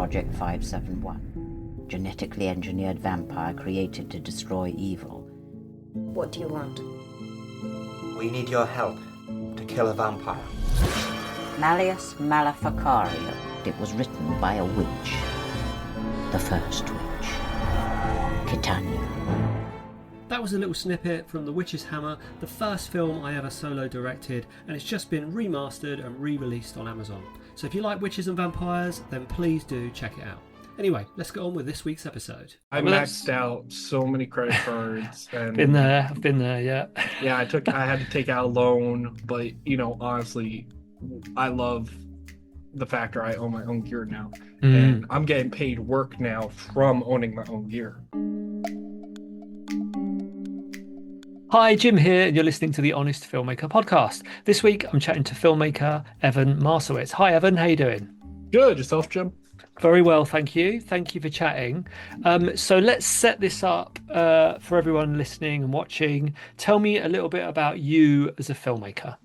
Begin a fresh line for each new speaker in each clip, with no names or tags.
Project 571, genetically engineered vampire created to destroy evil.
What do you want?
We need your help to kill a vampire.
Malleus Maleficario. It was written by a witch. The first witch. Titania.
That was a little snippet from The Witch's Hammer, the first film I ever solo directed, and it's just been remastered and re-released on Amazon. So if you like witches and vampires, then please do check it out. Anyway, let's get on with this week's episode.
I maxed out so many credit cards. And
I've been there, yeah.
Yeah, I had to take out a loan, but honestly, I love the fact that I own my own gear now. And I'm getting paid work now from owning my own gear.
Hi, Jim here, and you're listening to the Honest Filmmaker podcast. This week, I'm chatting to filmmaker Evan Marcewicz. Hi, Evan. How you doing?
Good. Yourself, Jim?
Very well, thank you. Thank you for chatting. So let's set this up for everyone listening and watching. Tell me a little bit about you as a filmmaker.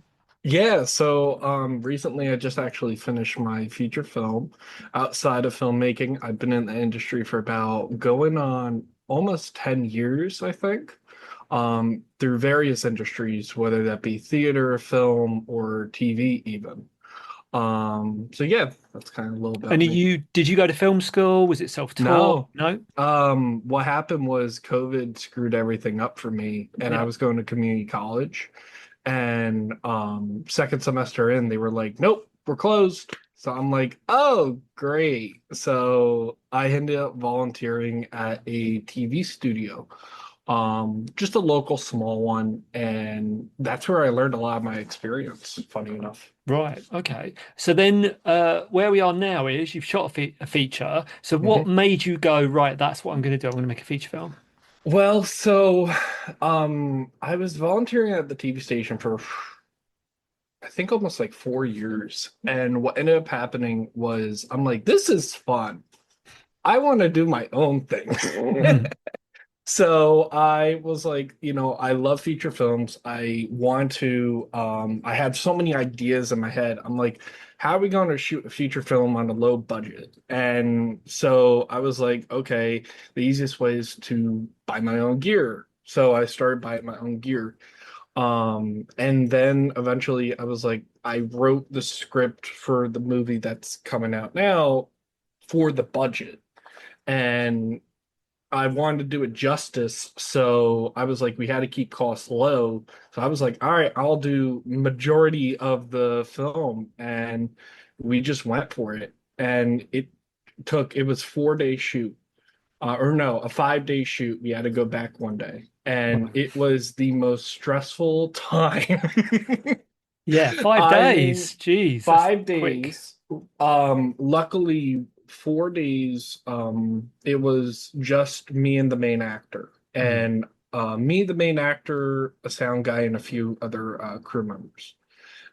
Yeah, so recently I just actually finished my feature film. Outside of filmmaking, I've been in the industry for about going on almost 10 years, I think. Through various industries, whether that be theater, film, or TV even. So yeah, that's kind of a little bit.
And did you go to film school? Was it self-taught?
No. What happened was COVID screwed everything up for me, and I was going to community college, and second semester in, they were like, nope, we're closed. So I'm like, oh, great. So I ended up volunteering at a TV studio. Just a local small one, and that's where I learned a lot of my experience, funny enough.
Right, okay. So then where we are now is you've shot a feature. So what made you go, right, that's what I'm going to do, I'm going to make a feature film?
Well, so I was volunteering at the TV station for I think almost like 4 years, and what ended up happening was I'm like, this is fun. I want to do my own thing. So I was like, I love feature films. I want to, I had so many ideas in my head. I'm like, how are we going to shoot a feature film on a low budget? And so I was like, okay, the easiest way is to buy my own gear. So I started buying my own gear. And then eventually I was like, I wrote the script for the movie that's coming out now for the budget. And I wanted to do it justice, so I was like, we had to keep costs low. So I was like, all right, I'll do majority of the film, and we just went for it. And it was 4-day shoot, a 5-day shoot. We had to go back one day, and it was the most stressful time.
Yeah, 5 days. Jeez,
5 days. Luckily, 4 days, it was just me and the main actor, and me, the main actor, a sound guy, and a few other crew members.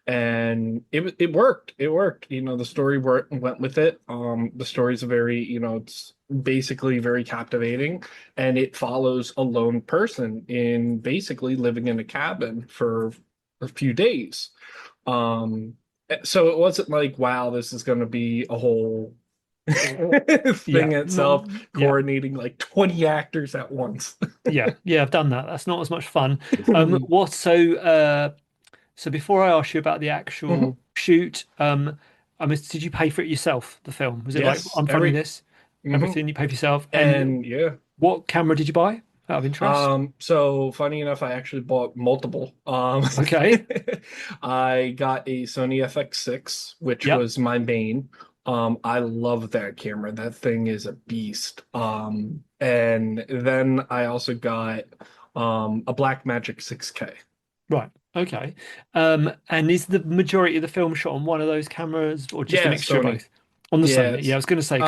And it worked. The story went with it. The story's very, it's basically very captivating, and it follows a lone person in basically living in a cabin for a few days. So it wasn't like, wow, this is going to be a whole thing itself, coordinating like 20 actors at once.
yeah, I've done that. That's not as much fun. So before I ask you about the actual shoot, did you pay for it yourself, the film? Was it like, I'm funding this, everything you pay for yourself?
And
what camera did you buy out of interest?
So funny enough, I actually bought multiple.
Okay.
I got a Sony FX6, which was my main. I love that camera. That thing is a beast. And then I also got a Blackmagic 6K.
Right. Okay. And is the majority of the film shot on one of those cameras, or just a mixture of both? On the Sony. Yeah, I was going to say,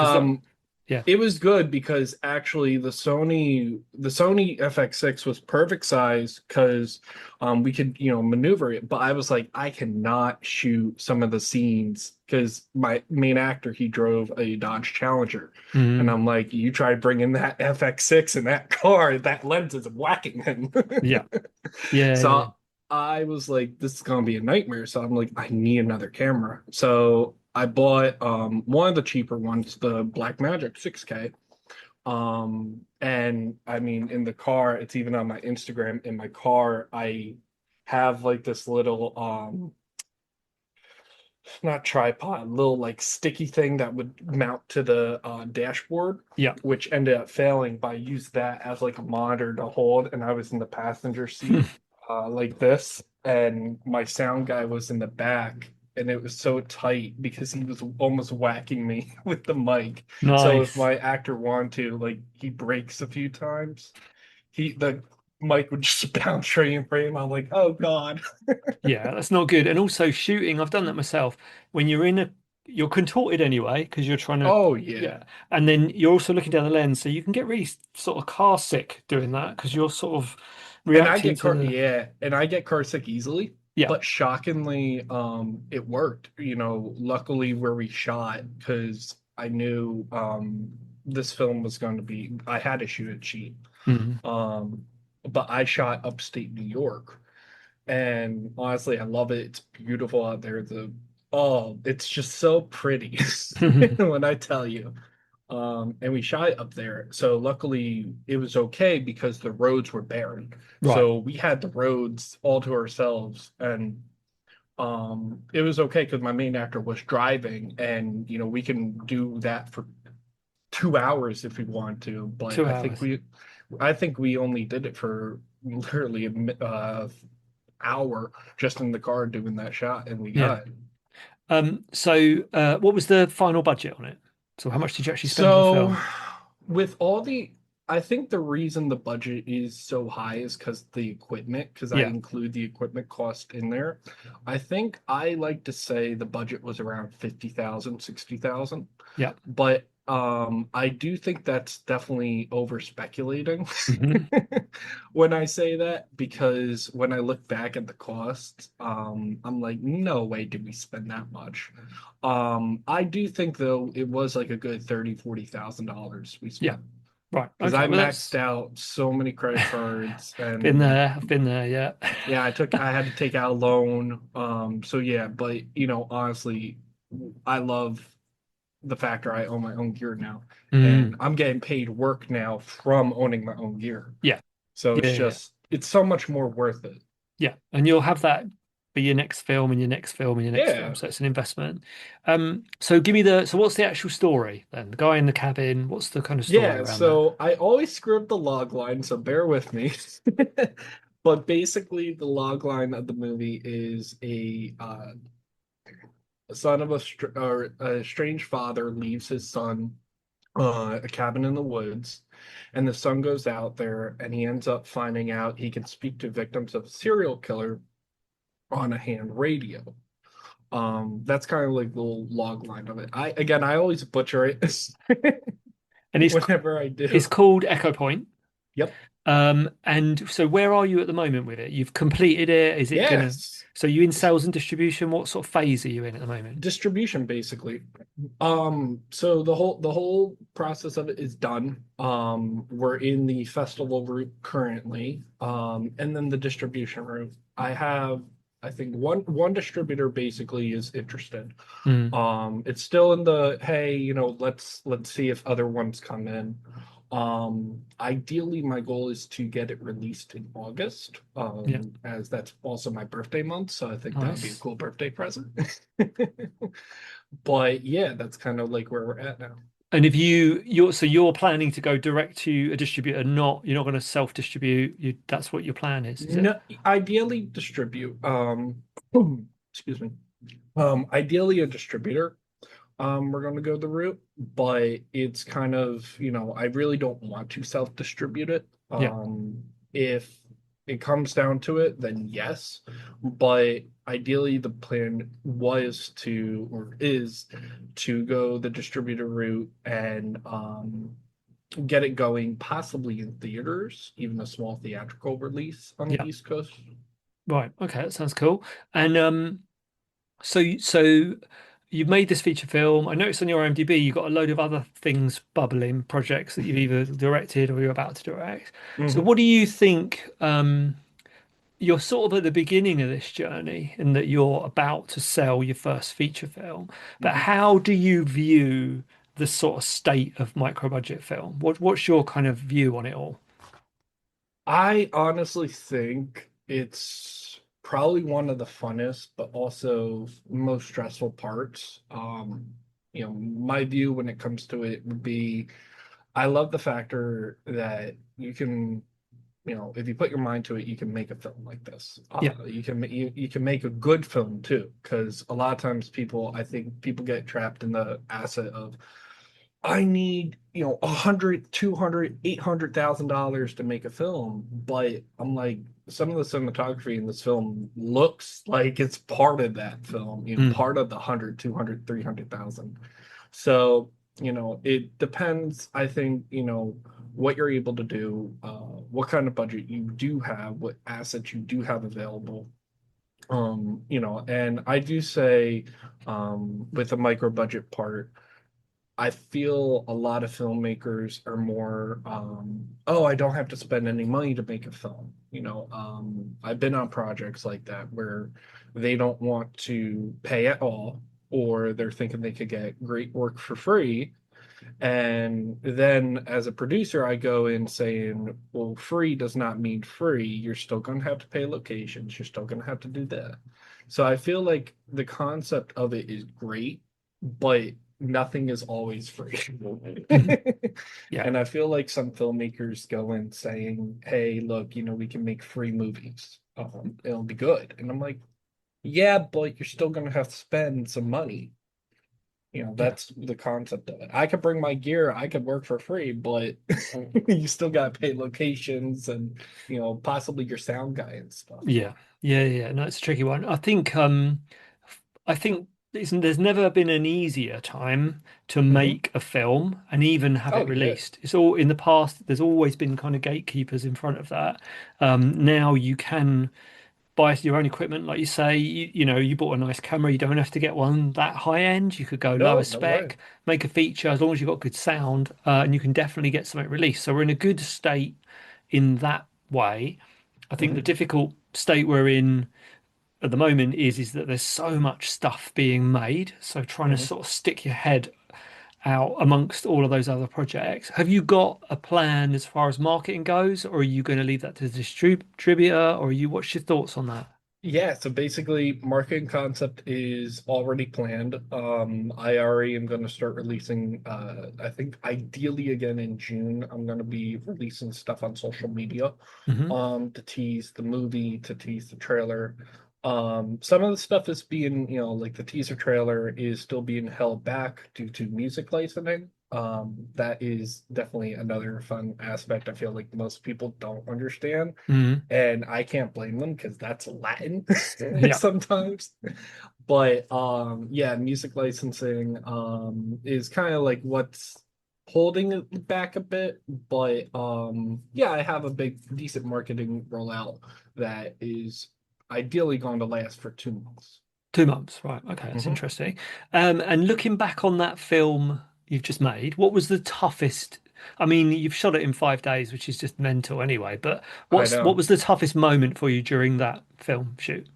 it
was good because actually the Sony FX6 was perfect size because we could maneuver it. But I was like, I cannot shoot some of the scenes because my main actor, he drove a Dodge Challenger, and I'm like, you try bringing that FX6 in that car, that lens is whacking him. So I was like, this is gonna be a nightmare. So I'm like, I need another camera. So I bought one of the cheaper ones, the Blackmagic 6K. And I mean, in the car, it's even on my Instagram. In my car, I have like this little not tripod, little like sticky thing that would mount to the dashboard,
Yeah.
which ended up failing, but I used that as like a monitor to hold, and I was in the passenger seat like this, and my sound guy was in the back, and it was so tight because he was almost whacking me with the mic. So if
Nice.
my actor wanted to, like, he breaks a few times, the mic would just bounce straight in frame. I'm like, oh God.
Yeah, that's not good. And also shooting, I've done that myself. When you're contorted anyway because you're trying to,
Oh yeah.
yeah. And then you're also looking down the lens, so you can get really sort of car sick doing that because you're sort of
And I
reacting
get
to
car
the,
yeah, and I get car sick easily,
yeah.
but shockingly, it worked. Luckily where we shot, because I knew this film was going to be, I had to shoot it cheap.
Mhm.
Um, but I shot upstate New York, and honestly, I love it. It's beautiful out there. It's just so pretty when I tell you. And we shot it up there. So luckily it was okay because the roads were barren.
Right.
So we had the roads all to ourselves, and it was okay because my main actor was driving, and we can do that for 2 hours if we want to. But
2 hours.
I think we only did it for literally a hour just in the car doing that shot, and we
Yeah.
got it.
What was the final budget on it? So how much did you actually spend on the
So,
film?
with all the, I think the reason the budget is so high is because the equipment, because I
Yeah.
include the equipment cost in there. I think I like to say the budget was around 50,000, 60,000.
Yeah.
But I do think that's definitely over speculating
Hmm.
when I say that, because when I look back at the costs, I'm like, no way did we spend that much. I do think though it was like a good 30, 40,000 dollars we
Yeah.
spent,
Right.
because
Okay.
I
Well,
maxed
that's
out so many credit cards,
been
and
there. I've been there. Yeah.
yeah, I had to take out a loan. So yeah, but honestly, I love the factor I own my own gear now, and
Mm.
I'm getting paid work now from owning my own gear.
Yeah.
So
Yeah. Yeah.
it's so much more worth it.
Yeah. And you'll have that be your next film and your next film and your next film.
Yeah.
So it's an investment. So so what's the actual story then? The guy in the cabin, what's the kind of story
Yeah,
around that?
so I always screw up the log line, so bear with me. But basically, the log line of the movie is a son of or a strange father leaves his son a cabin in the woods, and the son goes out there, and he ends up finding out he can speak to victims of a serial killer on a hand radio. That's kind of like the little log line of it. I always butcher it
And
whenever I
it's
do.
called Echo Point.
Yep.
And so where are you at the moment with it? You've completed it. Is it gonna,
Yes.
so you in sales and distribution? What sort of phase are you in at the moment?
Distribution basically. So the whole process of it is done. We're in the festival route currently. And then the distribution route. I think one distributor basically is interested.
Mm.
It's still in the, hey, let's see if other ones come in. Ideally, my goal is to get it released in August,
Yeah.
as that's also my birthday month, so I think that would be a
Nice.
cool birthday present. But yeah, that's kind of like where we're at now.
And if you're planning to go direct to a distributor, you're not going to self-distribute. That's what your plan is it?
No, ideally distribute. Excuse me. Ideally a distributor. We're going to go the route, but it's kind of, I really don't want to self-distribute it.
Yeah.
If it comes down to it, then yes. But ideally, the plan was to, or is to go the distributor route, and get it going possibly in theaters, even a small theatrical release on the
Yeah.
East Coast.
Right. Okay. That sounds cool. And so you've made this feature film. I noticed on your IMDb you've got a load of other things bubbling, projects that you've either directed or you're about to direct. So
Mhm.
what do you think? you're sort of at the beginning of this journey and that you're about to sell your first feature film. But
Mhm.
how do you view the sort of state of micro budget film? What's your kind of view on it all?
I honestly think it's probably one of the funnest, but also most stressful parts. My view when it comes to it would be I love the factor that you can, if you put your mind to it, you can make a film like this.
Yeah.
You can make a good film too, because a lot of times I think people get trapped in the asset of I need, 100, 200, $800,000 to make a film. But I'm like, some of the cinematography in this film looks like it's part of that film,
Mm.
part of the 100, 200, 300,000. So, it depends, I think, what you're able to do, what kind of budget you do have, what assets you do have available. And I do say, with the micro budget part, I feel a lot of filmmakers are more, oh, I don't have to spend any money to make a film. I've been on projects like that where they don't want to pay at all, or they're thinking they could get great work for free. And then as a producer, I go in saying, well, free does not mean free. You're still going to have to pay locations. You're still going to have to do that. So I feel like the concept of it is great, but nothing is always free.
Yeah.
And I feel like some filmmakers go in saying, hey, look, we can make free movies. It'll be good. And I'm like, yeah, but you're still going to have to spend some money.
Yeah.
That's the concept of it. I could bring my gear, I could work for free, but you still got to pay locations and, possibly your sound guy and stuff.
Yeah. Yeah. Yeah. No, it's a tricky one. I think there's never been an easier time to
Hmm.
make a film and even have
Oh,
it
yeah.
released. It's all in the past, there's always been kind of gatekeepers in front of that. Now you can buy your own equipment, like you say, you bought a nice camera, you don't have to get one that high end. You could go lower
No, no way.
spec, make a feature as long as you've got good sound, and you can definitely get something released. So we're in a good state in that way. I think the
Hmm.
difficult state we're in at the moment is that there's so much stuff being made. So trying to
Hmm.
sort of stick your head out amongst all of those other projects. Have you got a plan as far as marketing goes, or are you going to leave that to the distributor, or what's your thoughts on that?
Yeah, so basically, marketing concept is already planned. I already am going to start releasing, I think ideally again in June, I'm going to be releasing stuff on social media,
Hmm.
to tease the movie, to tease the trailer. Some of the stuff is being, like the teaser trailer is still being held back due to music licensing. That is definitely another fun aspect I feel like most people don't understand,
Hmm.
and I can't blame them because that's Latin
Yeah.
sometimes. But yeah, music licensing is kind of like what's holding it back a bit. But yeah, I have a big decent marketing rollout that is ideally going to last for 2 months.
2 months, right? Okay, that's
Hmm.
interesting. And looking back on that film you've just made, what was the toughest? I mean, you've shot it in 5 days, which is just mental anyway. But
I
what
know.
was the toughest moment for you during that film shoot?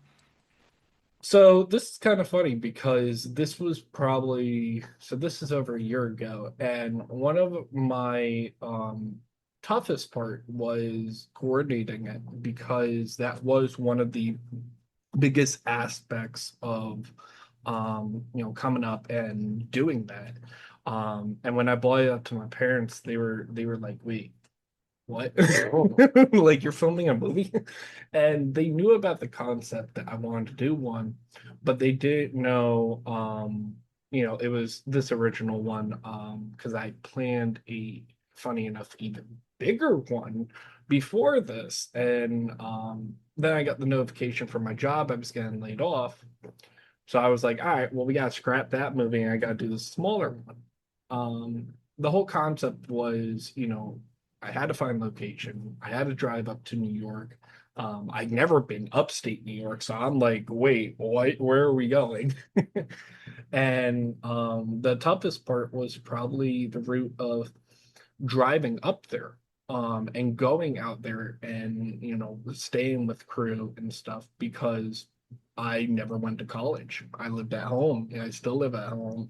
So this is kind of funny because this is over a year ago, and one of my toughest part was coordinating it because that was one of the biggest aspects of coming up and doing that. And when I brought it up to my parents, they were like, wait, what? Like you're filming a movie? And they knew about the concept that I wanted to do one, but they didn't know, it was this original one, because I planned funny enough, even bigger one before this. And then I got the notification from my job I was getting laid off. So I was like, all right, well, we gotta scrap that movie and I gotta do the smaller one. The whole concept was, I had to find location. I had to drive up to New York. I'd never been upstate New York, so I'm like, wait, what? Where are we going? And the toughest part was probably the route of driving up there. and going out there and, you know, staying with crew and stuff because I never went to college. I lived at home and I still live at home.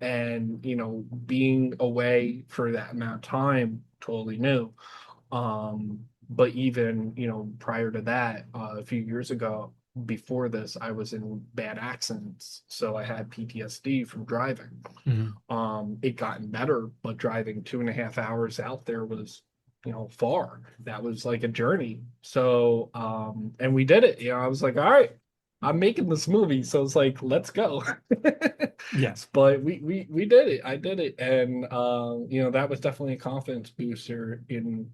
And, you know, being away for that amount of time, totally new. But even, you know, prior to that, a few years ago, before this, I was in bad accidents. So I had PTSD from driving.
Mhm.
It gotten better, but driving 2.5 hours out there was, you know, far. That was like a journey. So, and we did it. You know, I was like, all right, I'm making this movie. So it's like, let's go.
Yes.
But we did it. I did it. And you know, that was definitely a confidence booster in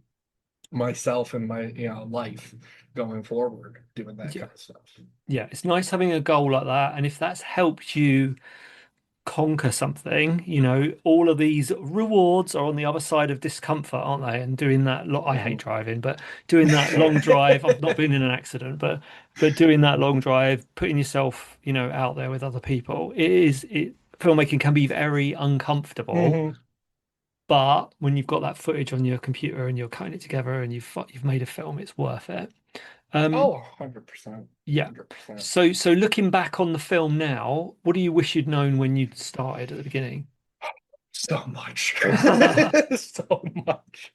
myself and my, you know, life going forward, doing that
Yeah.
kind of stuff.
Yeah. It's nice having a goal like that. And if that's helped you conquer something, you know, all of these rewards are on the other side of discomfort, aren't they? And doing that, I hate driving, but doing that long drive, I've not been in an accident, but doing that long drive, putting yourself, you know, out there with other people, filmmaking can be very uncomfortable.
Mhm.
But when you've got that footage on your computer and you're cutting it together and you've made a film, it's worth it.
Oh,
Um,
100%.
yeah.
100%.
So looking back on the film now, what do you wish you'd known when you started at the beginning?
So much. So much.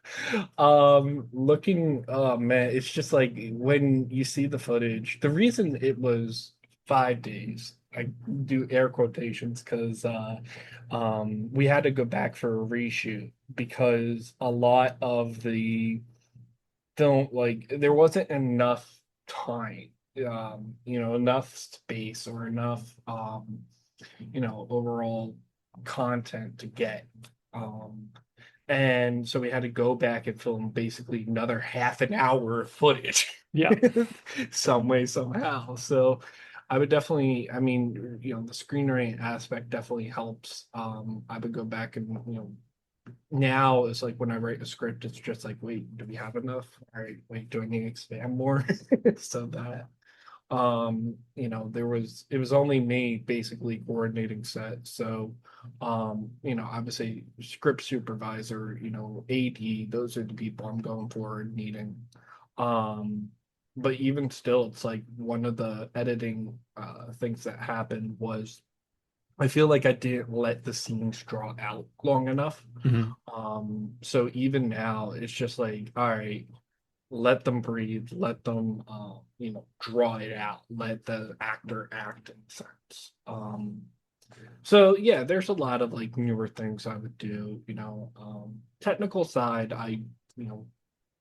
Looking, oh man, it's just like when you see the footage, the reason it was 5 days, I do air quotations because we had to go back for a reshoot because a lot of the film, like there wasn't enough time, you know, enough space or enough you know, overall content to get. Um, and so we had to go back and film basically another half an hour of footage,
Yeah.
some way, somehow. So I would definitely, I mean, you know, the screenwriting aspect definitely helps. I would go back and, you know, now it's like when I write a script, it's just like, wait, do we have enough? All right, wait, do I need to expand more? So that you know, it was only me basically coordinating set. So you know, obviously script supervisor, you know, AD, those are the people I'm going for and needing. um but even still, it's like one of the editing things that happened was I feel like I didn't let the scenes draw out long enough.
Mhm.
So even now it's just like, all right, let them breathe, let them you know, draw it out, let the actor act in a sense. So yeah, there's a lot of like newer things I would do, you know. Technical side, you know,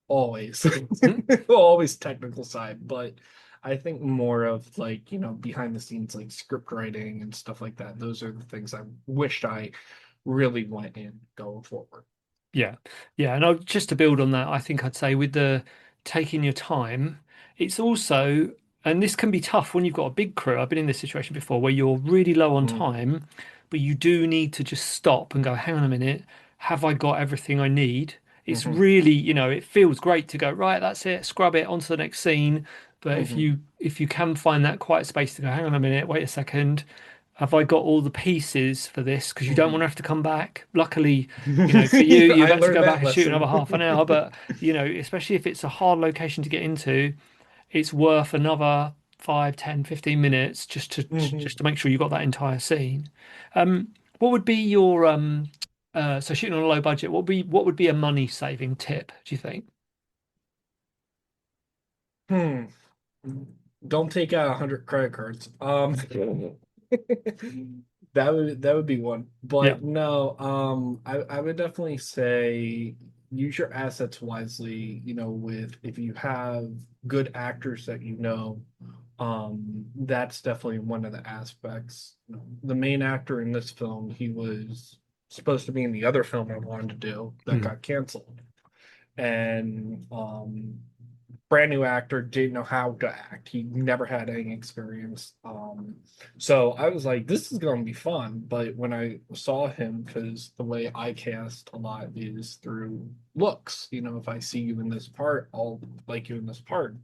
always
Mhm.
always technical side, but I think more of like, you know, behind the scenes like script writing and stuff like that. Those are the things I wished I really went in going forward.
Yeah, yeah, and just to build on that, I think I'd say with the taking your time, it's also, and this can be tough when you've got a big crew. I've been in this situation before where you're really low on
Mm,
time, but you do need to just stop and go, hang on a minute, have I got everything I need? It's
hmm
really, you know, it feels great to go, right, that's it, scrub it onto the next scene. But if
hmm
you can find that quiet space to go, hang on a minute, wait a second, have I got all the pieces for this? Because you don't want
hmm
to have to come back. Luckily, you know, for you, you've
I
had to
learned
go back
that
and shoot another
lesson.
half an hour. But, you know, especially if it's a hard location to get into, it's worth another 5, 10, 15 minutes
hmm
just to make sure you got that entire scene. What would be your so shooting on a low budget, what would be a money saving tip, do you think?
Hmm. Don't take out 100 credit cards. That would be one.
Yeah.
But no, I would definitely say use your assets wisely, you know, with if you have good actors that you know, that's definitely one of the aspects. You know, the main actor in this film, he was supposed to be in the other film I wanted to do that
Mhm.
got canceled. And brand new actor, didn't know how to act. He never had any experience. So I was like, this is going to be fun. But when I saw him, because the way I cast a lot is through looks, you know, if I see you in this part, I'll like you in this part.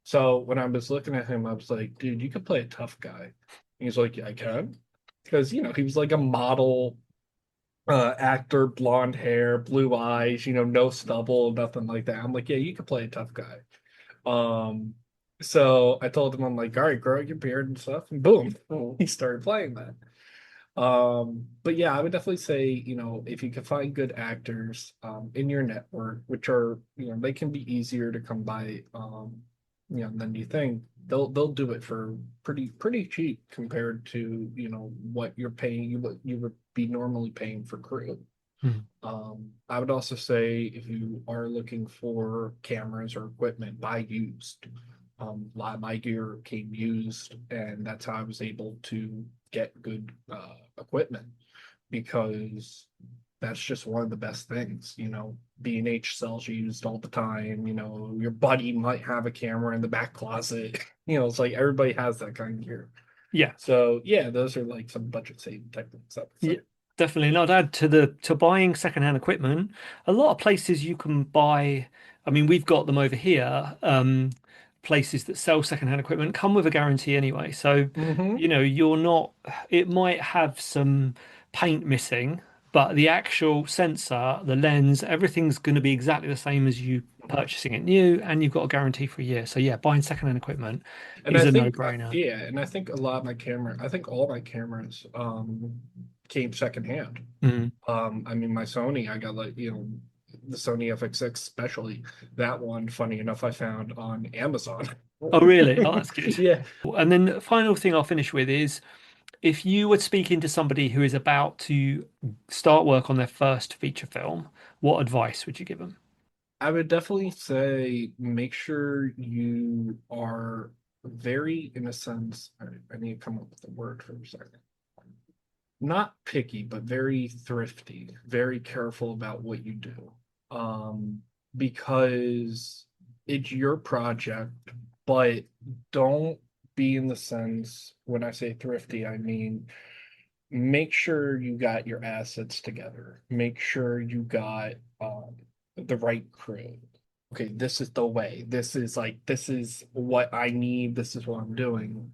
So when I was looking at him, I was like, dude, you could play a tough guy. And he's like, yeah, I can. Because, you know, he was like a model actor, blonde hair, blue eyes, no stubble, nothing like that. I'm like, yeah, you can play a tough guy. So I told him, I'm like, all right, grow out your beard and stuff, and boom, he started playing that. But yeah, I would definitely say, if you can find good actors in your network, which are, they can be easier to come by, than you think. They'll do it for pretty cheap compared to, what you're paying, what you would be normally paying for crew.
Mhm.
I would also say if you are looking for cameras or equipment, buy used. A lot of my gear came used, and that's how I was able to get good equipment, because that's just one of the best things. B&H sells used all the time. Your buddy might have a camera in the back closet. It's like everybody has that kind of gear.
Yeah.
So yeah, those are like some budget saving techniques, I would say.
Yeah, definitely. And I'd add to buying secondhand equipment, a lot of places you can buy. I mean, we've got them over here. Places that sell secondhand equipment come with a guarantee anyway. So,
Mm-hmm.
you're not, it might have some paint missing, but the actual sensor, the lens, everything's going to be exactly the same as you purchasing it new, and you've got a guarantee for a year. So yeah, buying secondhand equipment
And
is
I
a
think,
no-brainer.
yeah, and I think a lot of my camera, I think all my cameras came secondhand.
Mm.
I mean, my Sony, I got like, the Sony FX6 especially. That one, funny enough, I found on Amazon.
Oh, really? Oh, that's good.
Yeah.
And then the final thing I'll finish with is if you were speaking to somebody who is about to start work on their first feature film, what advice would you give them?
I would definitely say make sure you are very, in a sense, I need to come up with a word for a second. Not picky, but very thrifty, very careful about what you do. Because it's your project, but don't be, in the sense, when I say thrifty, I mean make sure you got your assets together. Make sure you got the right crew. Okay, this is the way. This is what I need. This is what I'm doing.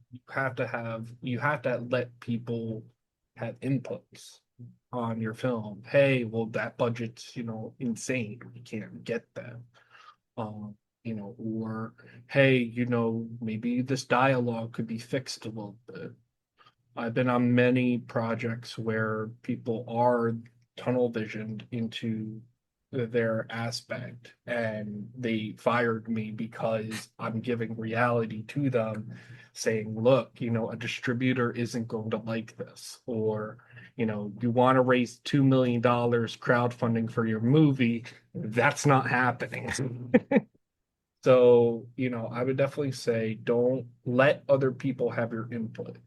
You have to let people have inputs on your film. Hey, well, that budget's, insane. We can't get that. Um, or hey, maybe this dialogue could be fixed a little bit. I've been on many projects where people are tunnel visioned into their aspect, and they fired me because I'm giving reality to them, saying, look, a distributor isn't going to like this, or you want to raise $2 million crowdfunding for your movie, that's not happening. So I would definitely say don't let other people have your input.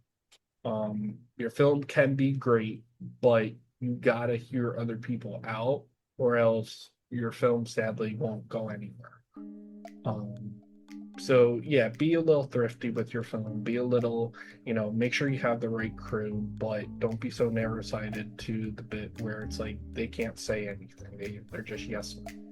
Your film can be great, but you gotta hear other people out, or else your film sadly won't go anywhere. Um, so yeah, be a little thrifty with your film. Be a little, make sure you have the right crew, but don't be so narrow-sighted to the bit where it's like they can't say anything. They're just yes men.